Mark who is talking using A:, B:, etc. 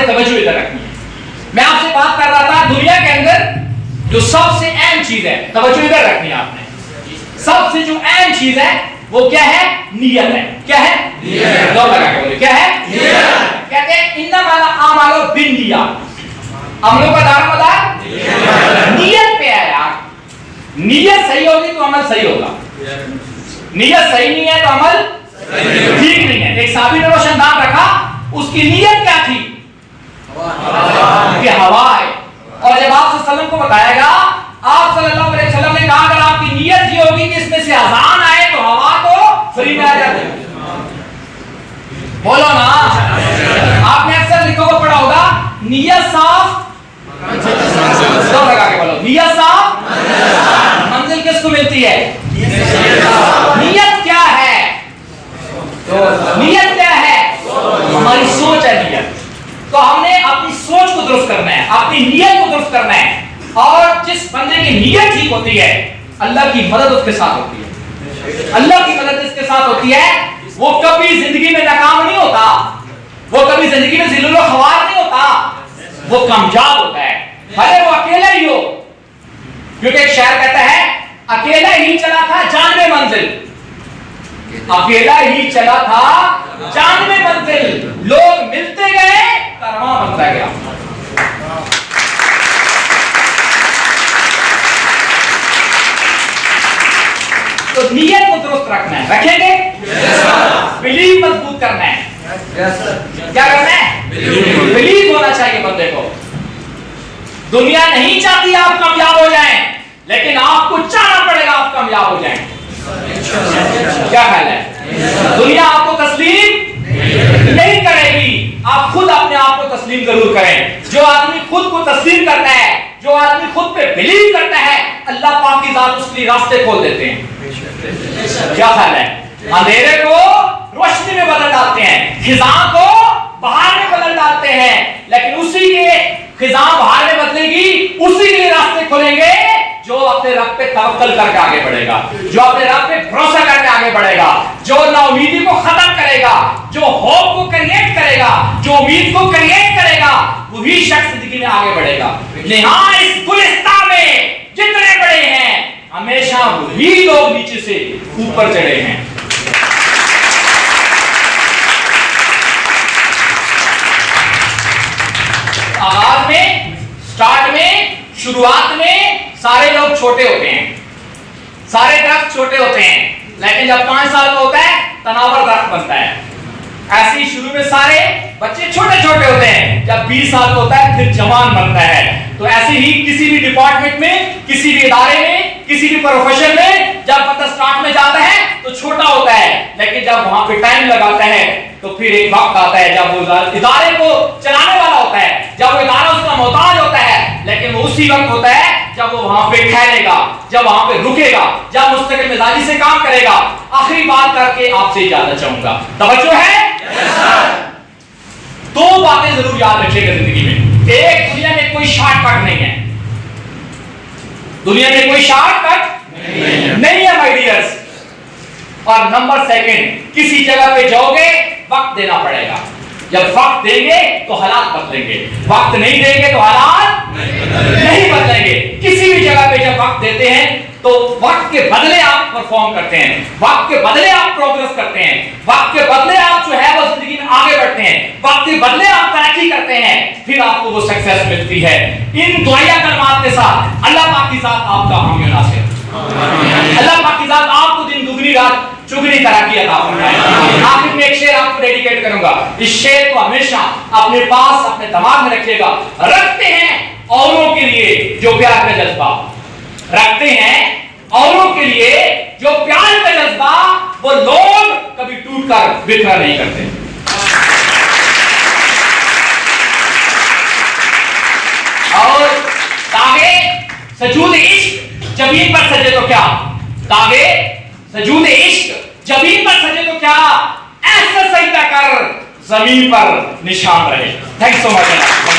A: तवज्जो इधर रखनी है। मैं आपसे बात कर रहा था दुनिया के अंदर जो सबसे अहम चीज है, तवज्जो इधर रखनी है आपने, सबसे जो अहम चीज है वो क्या है? नियत है। क्या है? नियत। दो लगा के बोले क्या है? नियत। कहते हैं इन्नमल आमालु बिन्नियात, अमलों का दारोमदार नियत पे है यार। नियत सही होगी तो अमल सही होगा, नियत सही नहीं है तो अमल ठीक नहीं है। एक साहबी ने रोशनदान रखा, उसकी नियत क्या थी? कि हवा है। और जब आप सल्लल्लाहु को बताएगा, आप सल्लल्लाहु अलैहि वसल्लम ने कहा अगर आपकी नियत ये होगी कि इसमें से अजान आए तो हवा तो फ्री में आ जाती है। बोलो ना, आपने अक्सर लिखा हुआ पढ़ा होगा नियत साफ, सब लगा के बोलो नियत साफ, मंजिल किसको मिलती है? नियत क्या है? तो नियत क्या है? हमारी सोच है नियत। तो हमने अपनी सोच को दुरुस्त करना है, अपनी नियत को दुरुस्त करना है। और जिस बंदे की नियत ठीक होती है, अल्लाह की मदद उसके साथ होती है। अल्लाह की मदद इसके साथ होती है। वो कभी जिंदगी में नाकाम नहीं होता, वो कभी जिंदगी में जिल्लुल ख्वार नहीं होता, वो कामयाब होता है, भले वो अकेला ही हो। क्योंकि एक शायर कहता है अकेला ही चला था जानवे मंजिल, अकेला ही चला था जानवे मंजिल, लोग मिलते गए कारवां बनता गया। तो नियत को दुरुस्त रखना है, रखेंगे? बिलीव मजबूत करना है। क्या करना है? बिलीव होना चाहिए बंदे को। दुनिया नहीं चाहती आप कामयाब हो जाएं, लेकिन आपको चाहना पड़ेगा आप कामयाब हो जाएं। क्या ख्याल है? दुनिया आपको तस्लीम नहीं करेगी, आप खुद अपने आप को तस्लीम जरूर करें। जो आदमी खुद को तस्लीम करता है, जो आदमी खुद पे बिलीव करता है, अल्लाह पाक की जात उसके लिए रास्ते खोल देते हैं। क्या ख्याल है? अंधेरे को रोशनी में बदल डालते हैं, खिज़ां को बहार में बदल डालते हैं। लेकिन उसी के खिज़ां बहार में बदलेगी, उसी के लिए रास्ते खुलेंगे जो अपने रब पे तवक्कल करके आगे बढ़ेगा, जो अपने रब पे भरोसा करके आगे बढ़ेगा, जो नाउमीदी को खत्म करेगा, जो होप को क्रिएट करेगा, जो उम्मीद को क्रिएट करेगा, वही शख्स जिंदगी में आगे बढ़ेगा। यहाँ इस गुलिस्तान में जितने बड़े हैं, हमेशा वही लोग नीचे से ऊपर चढ़े हैं। आगाज में, स्टार्ट में, शुरुआत में सारे लोग छोटे होते हैं, सारे दरख्त छोटे होते हैं, लेकिन जब 5 साल का होता है तनावर दरख्त बनता है। ऐसे ही शुरू में सारे बच्चे छोटे छोटे होते हैं, जब 20 साल का होता है फिर जवान बनता है। तो ऐसे ही किसी भी डिपार्टमेंट में, किसी भी इदारे में, किसी भी प्रोफेशन में जब बंदा स्टार्ट में जाता है तो छोटा होता है, लेकिन जब वहां पे टाइम लगाता है तो फिर एक वक्त आता है जब वो इदारे को चलाने वाला होता है, जब वो इदारा उसका मोहताज होता है। लेकिन वो उसी वक्त होता है जब वो वहां पे ठहरेगा, जब वहां पे रुकेगा, जब मुस्तकिल मिजाजी से काम करेगा। आखिरी बात करके आपसे इजाजत चाहूंगा, तवज्जो है? दो बातें जरूर याद रखिएगा जिंदगी में। एक, दुनिया में कोई शॉर्टकट नहीं है, दुनिया में कोई शॉर्टकट नहीं है माय डियर्स। और नंबर सेकंड, किसी जगह पे जाओगे वक्त देना पड़ेगा। जब वक्त देंगे तो हालात बदलेंगे, वक्त नहीं देंगे तो हालात नहीं बदलेंगे। किसी भी जगह पे जब वक्त देते हैं तो वक्त के बदले आप परफॉर्म करते हैं, वक्त के बदले आप प्रोग्रेस करते हैं, वक्त के बदले आप जो है वो जिंदगी में आगे बढ़ते हैं, वक्त के बदले आप तरक्की करते हैं, फिर आपको वो सक्सेस मिलती है। इन दुआया कलमात के साथ अल्लाह पाक की जात आपका हामी नासिर, अल्लाह पाक की जात आपको दिन दुगनी रात चुगनी तरक्की अता फरमाए। आखिर में एक शेर आपको डेडिकेट करूंगा, इस शेर को हमेशा अपने पास, अपने दिमाग में रखिएगा। रखते हैं औरों के लिए जो प्यार का जज्बा, रखते हैं औरों के लिए जो प्यार का जज्बा, वो लोग कभी टूटकर बिखरा नहीं करते। और तागे सजूद इश्क जमीन पर सजे तो क्या, तागे सजूद इश्क जमीन पर सजे तो क्या, ऐसा सजदा कर जमीन पर निशान रहे। Thanks so much.